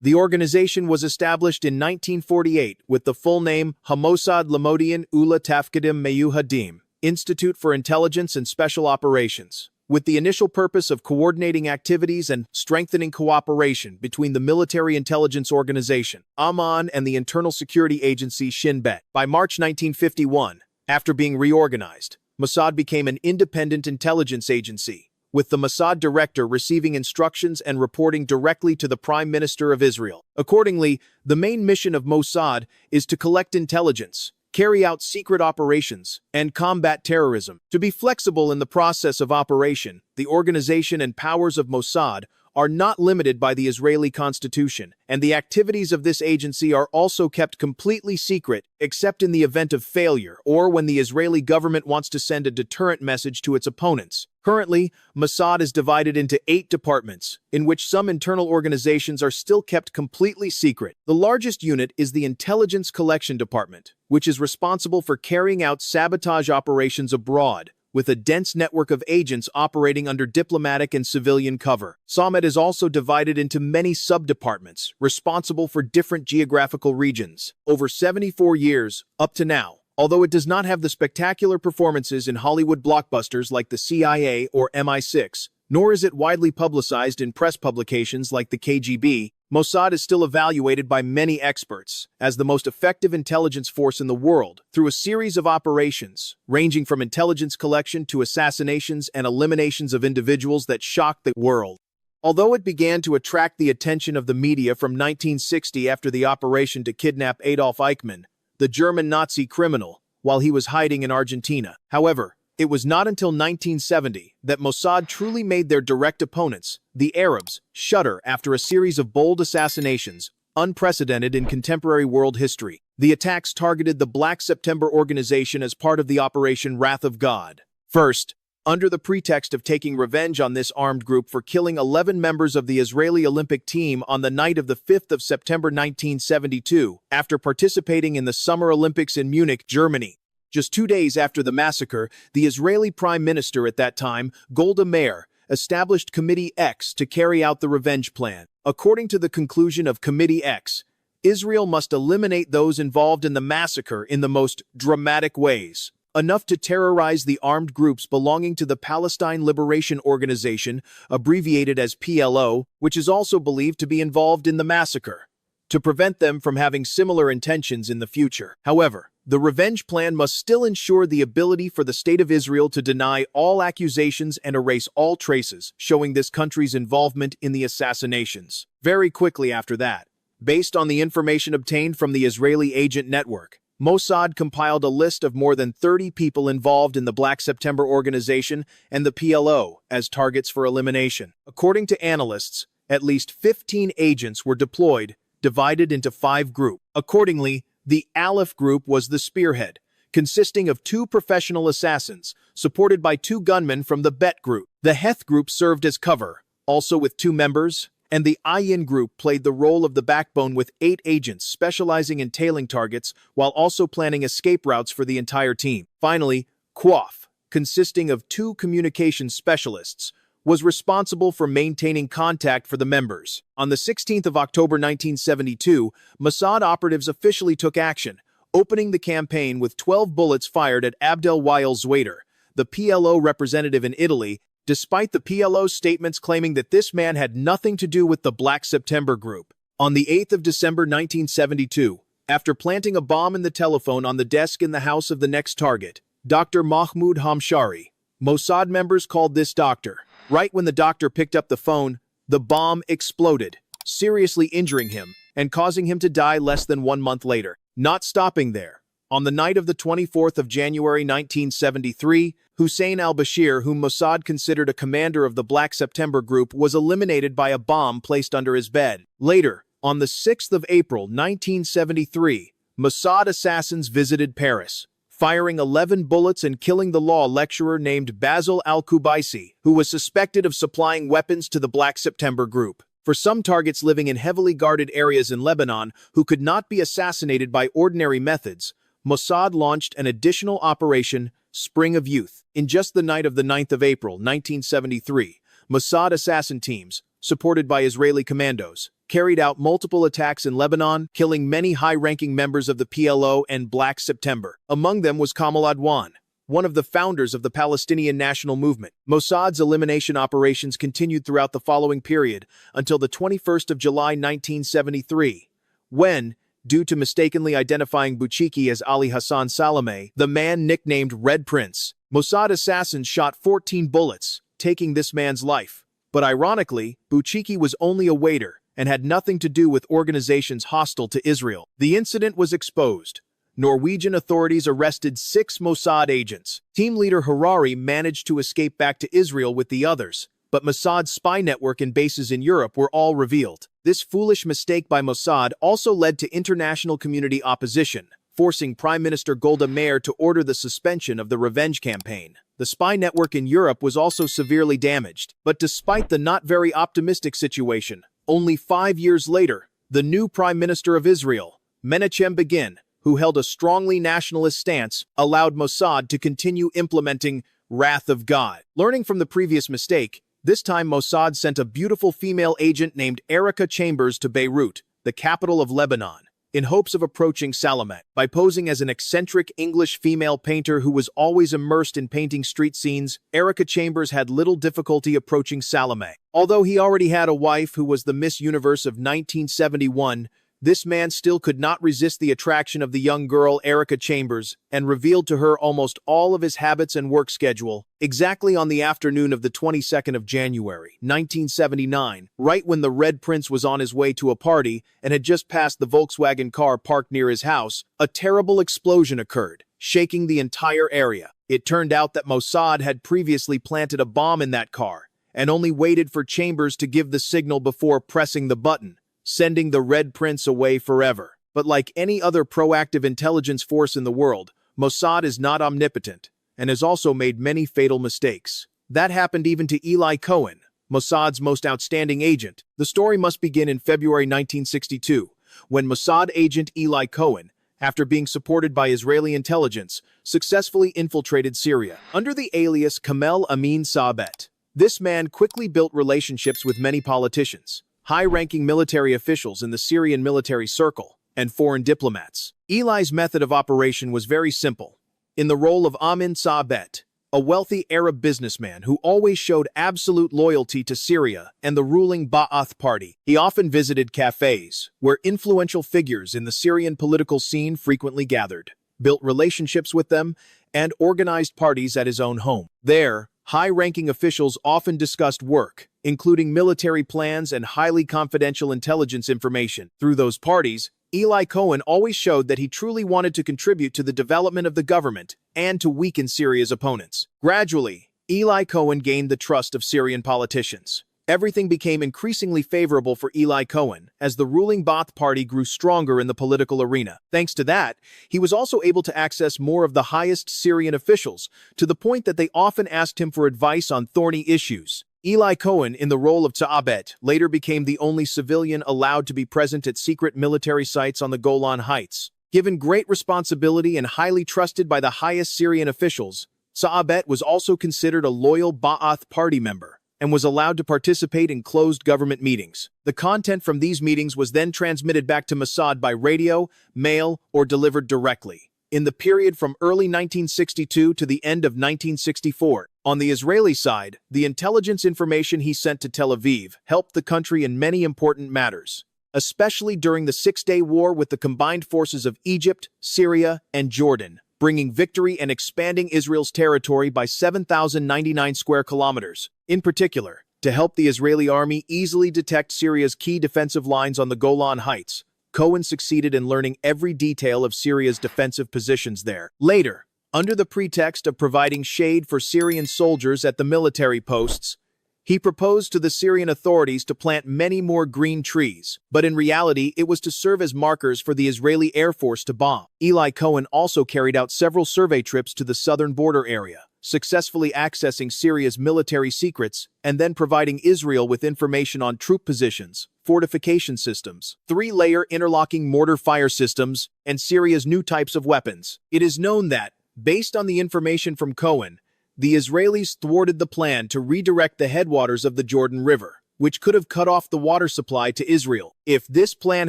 The organization was established in 1948 with the full name Mossad Limodian Ula Tafkadim Meyuhadim, Institute for Intelligence and Special Operations, with the initial purpose of coordinating activities and strengthening cooperation between the Military Intelligence Organization, Amman, and the Internal Security Agency, Shin Bet. By March 1951, after being reorganized, Mossad became an independent intelligence agency, with the Mossad director receiving instructions and reporting directly to the Prime Minister of Israel. Accordingly, the main mission of Mossad is to collect intelligence, carry out secret operations, and combat terrorism. To be flexible in the process of operation, the organization and powers of Mossad are not limited by the Israeli constitution, and the activities of this agency are also kept completely secret, except in the event of failure or when the Israeli government wants to send a deterrent message to its opponents. Currently, Mossad is divided into 8 departments, in which some internal organizations are still kept completely secret. The largest unit is the Intelligence Collection Department, which is responsible for carrying out sabotage operations abroad, with a dense network of agents operating under diplomatic and civilian cover. SOMET is also divided into many sub-departments, responsible for different geographical regions. Over 74 years, up to now, although it does not have the spectacular performances in Hollywood blockbusters like the CIA or MI6, nor is it widely publicized in press publications like the KGB, Mossad is still evaluated by many experts as the most effective intelligence force in the world through a series of operations, ranging from intelligence collection to assassinations and eliminations of individuals that shocked the world. Although it began to attract the attention of the media from 1960 after the operation to kidnap Adolf Eichmann, the German Nazi criminal, while he was hiding in Argentina. However, it was not until 1970 that Mossad truly made their direct opponents, the Arabs, shudder after a series of bold assassinations, unprecedented in contemporary world history. The attacks targeted the Black September organization as part of the Operation Wrath of God. First, under the pretext of taking revenge on this armed group for killing 11 members of the Israeli Olympic team on the night of the 5th of September 1972, after participating in the Summer Olympics in Munich, Germany. Just 2 days after the massacre, the Israeli Prime Minister at that time, Golda Meir, established Committee X to carry out the revenge plan. According to the conclusion of Committee X, Israel must eliminate those involved in the massacre in the most dramatic ways, enough to terrorize the armed groups belonging to the Palestine Liberation Organization, abbreviated as PLO, which is also believed to be involved in the massacre, to prevent them from having similar intentions in the future. However, the revenge plan must still ensure the ability for the State of Israel to deny all accusations and erase all traces showing this country's involvement in the assassinations. Very quickly after that, based on the information obtained from the Israeli agent network, Mossad compiled a list of more than 30 people involved in the Black September organization and the PLO as targets for elimination. According to analysts, at least 15 agents were deployed, divided into 5 groups. Accordingly, the Aleph group was the spearhead, consisting of 2 professional assassins, supported by 2 gunmen from the Bet group. The Heth group served as cover, also with 2 members, and the Ayin group played the role of the backbone with 8 agents specializing in tailing targets while also planning escape routes for the entire team. Finally, Quaf, consisting of 2 communications specialists, was responsible for maintaining contact for the members. On the 16th of October 1972, Mossad operatives officially took action, opening the campaign with 12 bullets fired at Abdel Wael Zweiter, the PLO representative in Italy, despite the PLO's statements claiming that this man had nothing to do with the Black September group. On the 8th of December 1972, after planting a bomb in the telephone on the desk in the house of the next target, Dr. Mahmoud Hamshari, Mossad members called this doctor. Right when the doctor picked up the phone, the bomb exploded, seriously injuring him and causing him to die less than 1 month later. Not stopping there, on the night of the 24th of January 1973, Hussein al-Bashir, whom Mossad considered a commander of the Black September group, was eliminated by a bomb placed under his bed. Later, on the 6th of April 1973, Mossad assassins visited Paris, firing 11 bullets and killing the law lecturer named Basil al-Kubaisi, who was suspected of supplying weapons to the Black September group. For some targets living in heavily guarded areas in Lebanon who could not be assassinated by ordinary methods, Mossad launched an additional operation, Spring of Youth. In just the night of the 9th of April, 1973, Mossad assassin teams, supported by Israeli commandos, carried out multiple attacks in Lebanon, killing many high-ranking members of the PLO and Black September. Among them was Kamal Adwan, one of the founders of the Palestinian National Movement. Mossad's elimination operations continued throughout the following period until the 21st of July 1973, when, due to mistakenly identifying Bouchiki as Ali Hassan Salameh, the man nicknamed Red Prince, Mossad assassins shot 14 bullets, taking this man's life. But ironically, Bouchiki was only a waiter and had nothing to do with organizations hostile to Israel. The incident was exposed. Norwegian authorities arrested 6 Mossad agents. Team leader Harari managed to escape back to Israel with the others, but Mossad's spy network and bases in Europe were all revealed. This foolish mistake by Mossad also led to international community opposition, forcing Prime Minister Golda Meir to order the suspension of the revenge campaign. The spy network in Europe was also severely damaged. But despite the not very optimistic situation, only 5 years later, the new Prime Minister of Israel, Menachem Begin, who held a strongly nationalist stance, allowed Mossad to continue implementing Wrath of God. Learning from the previous mistake, this time Mossad sent a beautiful female agent named Erica Chambers to Beirut, the capital of Lebanon, in hopes of approaching Salameh. By posing as an eccentric English female painter who was always immersed in painting street scenes, Erica Chambers had little difficulty approaching Salameh. Although he already had a wife who was the Miss Universe of 1971, this man still could not resist the attraction of the young girl Erica Chambers and revealed to her almost all of his habits and work schedule, exactly on the afternoon of the 22nd of January, 1979, right when the Red Prince was on his way to a party and had just passed the Volkswagen car parked near his house. A terrible explosion occurred, shaking the entire area. It turned out that Mossad had previously planted a bomb in that car and only waited for Chambers to give the signal before pressing the button, sending the Red Prince away forever. But like any other proactive intelligence force in the world, Mossad is not omnipotent and has also made many fatal mistakes. That happened even to Eli Cohen, Mossad's most outstanding agent. The story must begin in February 1962, when Mossad agent Eli Cohen, after being supported by Israeli intelligence, successfully infiltrated Syria under the alias Kamel Amin Sabet. This man quickly built relationships with many politicians, high-ranking military officials in the Syrian military circle, and foreign diplomats. Eli's method of operation was very simple. In the role of Amin Sabet, a wealthy Arab businessman who always showed absolute loyalty to Syria and the ruling Ba'ath Party, he often visited cafes, where influential figures in the Syrian political scene frequently gathered, built relationships with them, and organized parties at his own home. There, high-ranking officials often discussed work, including military plans and highly confidential intelligence information. Through those parties, Eli Cohen always showed that he truly wanted to contribute to the development of the government and to weaken Syria's opponents. Gradually, Eli Cohen gained the trust of Syrian politicians. Everything became increasingly favorable for Eli Cohen as the ruling Ba'ath Party grew stronger in the political arena. Thanks to that, he was also able to access more of the highest Syrian officials, to the point that they often asked him for advice on thorny issues. Eli Cohen, in the role of Sabet, later became the only civilian allowed to be present at secret military sites on the Golan Heights. Given great responsibility and highly trusted by the highest Syrian officials, Sabet was also considered a loyal Ba'ath Party member and was allowed to participate in closed government meetings. The content from these meetings was then transmitted back to Mossad by radio, mail, or delivered directly. In the period from early 1962 to the end of 1964, on the Israeli side, the intelligence information he sent to Tel Aviv helped the country in many important matters, especially during the Six-Day War with the combined forces of Egypt, Syria, and Jordan, bringing victory and expanding Israel's territory by 7,099 square kilometers. In particular, to help the Israeli army easily detect Syria's key defensive lines on the Golan Heights, Cohen succeeded in learning every detail of Syria's defensive positions there. Later, under the pretext of providing shade for Syrian soldiers at the military posts, he proposed to the Syrian authorities to plant many more green trees, but in reality it was to serve as markers for the Israeli Air Force to bomb. Eli Cohen also carried out several survey trips to the southern border area, successfully accessing Syria's military secrets and then providing Israel with information on troop positions, fortification systems, 3-layer interlocking mortar fire systems, and Syria's new types of weapons. It is known that, based on the information from Cohen, the Israelis thwarted the plan to redirect the headwaters of the Jordan River, which could have cut off the water supply to Israel. If this plan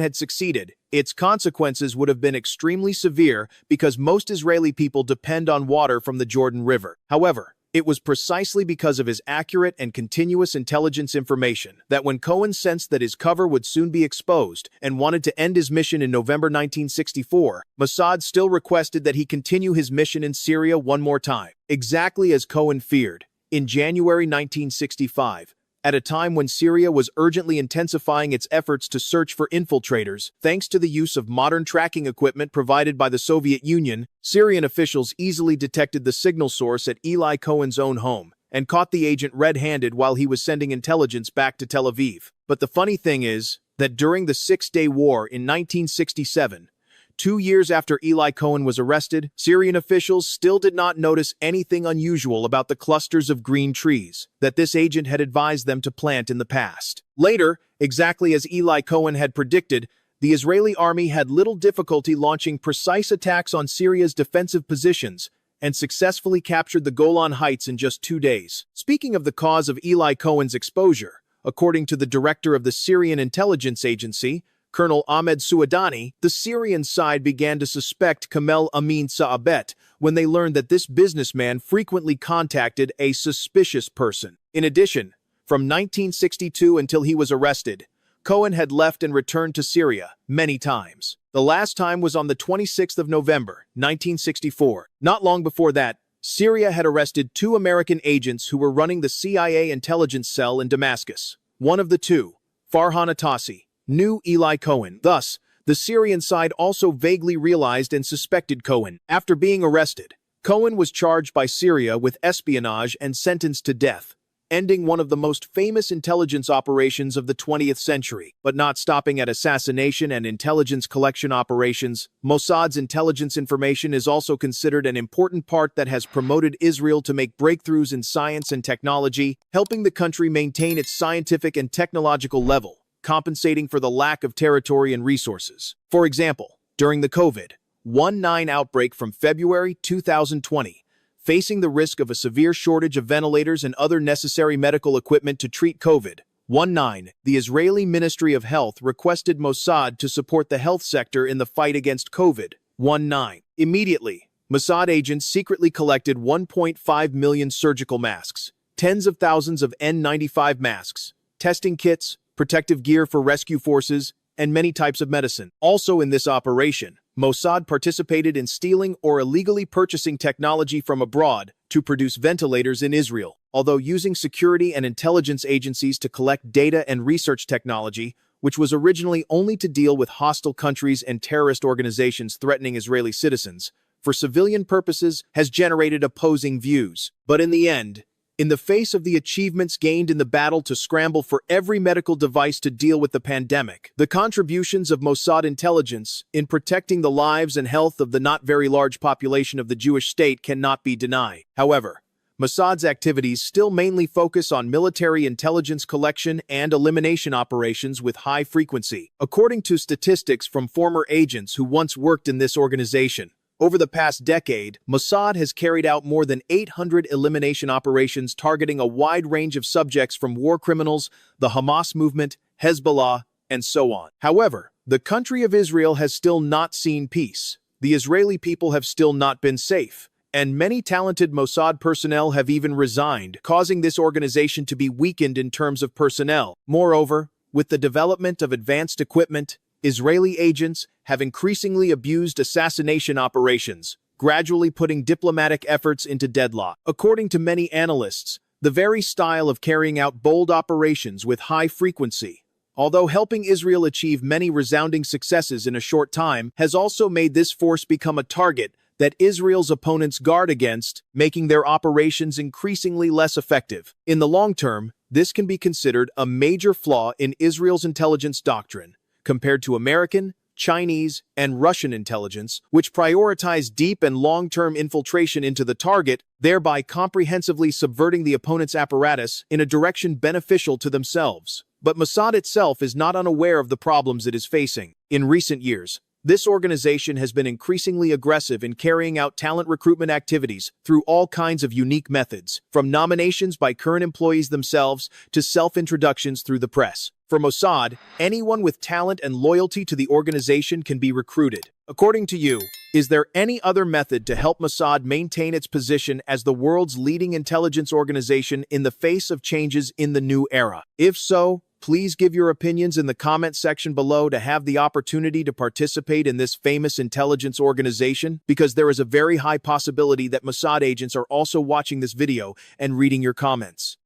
had succeeded, its consequences would have been extremely severe because most Israeli people depend on water from the Jordan River. However, it was precisely because of his accurate and continuous intelligence information that when Cohen sensed that his cover would soon be exposed and wanted to end his mission in November 1964, Mossad still requested that he continue his mission in Syria one more time. Exactly as Cohen feared, in January 1965, at a time when Syria was urgently intensifying its efforts to search for infiltrators, thanks to the use of modern tracking equipment provided by the Soviet Union, Syrian officials easily detected the signal source at Eli Cohen's own home and caught the agent red-handed while he was sending intelligence back to Tel Aviv. But the funny thing is that during the Six-Day War in 1967, 2 years after Eli Cohen was arrested, Syrian officials still did not notice anything unusual about the clusters of green trees that this agent had advised them to plant in the past. Later, exactly as Eli Cohen had predicted, the Israeli army had little difficulty launching precise attacks on Syria's defensive positions and successfully captured the Golan Heights in just 2 days. Speaking of the cause of Eli Cohen's exposure, according to the director of the Syrian intelligence agency, Colonel Ahmed Suadani, the Syrian side began to suspect Kamel Amin Saabet when they learned that this businessman frequently contacted a suspicious person. In addition, from 1962 until he was arrested, Cohen had left and returned to Syria many times. The last time was on the 26th of November, 1964. Not long before that, Syria had arrested 2 American agents who were running the CIA intelligence cell in Damascus. One of the 2, Farhan Atassi, knew Eli Cohen. Thus, the Syrian side also vaguely realized and suspected Cohen. After being arrested, Cohen was charged by Syria with espionage and sentenced to death, ending one of the most famous intelligence operations of the 20th century. But not stopping at assassination and intelligence collection operations, Mossad's intelligence information is also considered an important part that has promoted Israel to make breakthroughs in science and technology, helping the country maintain its scientific and technological level, compensating for the lack of territory and resources. For example, during the COVID-19 outbreak from February 2020, facing the risk of a severe shortage of ventilators and other necessary medical equipment to treat COVID-19, the Israeli Ministry of Health requested Mossad to support the health sector in the fight against COVID-19. Immediately, Mossad agents secretly collected 1.5 million surgical masks, tens of thousands of N95 masks, testing kits, protective gear for rescue forces, and many types of medicine. Also in this operation, Mossad participated in stealing or illegally purchasing technology from abroad to produce ventilators in Israel. Although using security and intelligence agencies to collect data and research technology, which was originally only to deal with hostile countries and terrorist organizations threatening Israeli citizens, for civilian purposes has generated opposing views. But in the end, in the face of the achievements gained in the battle to scramble for every medical device to deal with the pandemic, the contributions of Mossad intelligence in protecting the lives and health of the not very large population of the Jewish state cannot be denied. However, Mossad's activities still mainly focus on military intelligence collection and elimination operations with high frequency. According to statistics from former agents who once worked in this organization, over the past decade, Mossad has carried out more than 800 elimination operations targeting a wide range of subjects from war criminals, the Hamas movement, Hezbollah, and so on. However, the country of Israel has still not seen peace. The Israeli people have still not been safe, and many talented Mossad personnel have even resigned, causing this organization to be weakened in terms of personnel. Moreover, with the development of advanced equipment, Israeli agents have increasingly abused assassination operations, gradually putting diplomatic efforts into deadlock. According to many analysts, the very style of carrying out bold operations with high frequency, although helping Israel achieve many resounding successes in a short time, has also made this force become a target that Israel's opponents guard against, making their operations increasingly less effective. In the long term, this can be considered a major flaw in Israel's intelligence doctrine, compared to American, Chinese, and Russian intelligence, which prioritize deep and long-term infiltration into the target, thereby comprehensively subverting the opponent's apparatus in a direction beneficial to themselves. But Mossad itself is not unaware of the problems it is facing. In recent years, This organization has been increasingly aggressive in carrying out talent recruitment activities through all kinds of unique methods, from nominations by current employees themselves to self-introductions through the press. For Mossad, anyone with talent and loyalty to the organization can be recruited. According to you, is there any other method to help Mossad maintain its position as the world's leading intelligence organization in the face of changes in the new era? If so, please give your opinions in the comment section below to have the opportunity to participate in this famous intelligence organization, because there is a very high possibility that Mossad agents are also watching this video and reading your comments.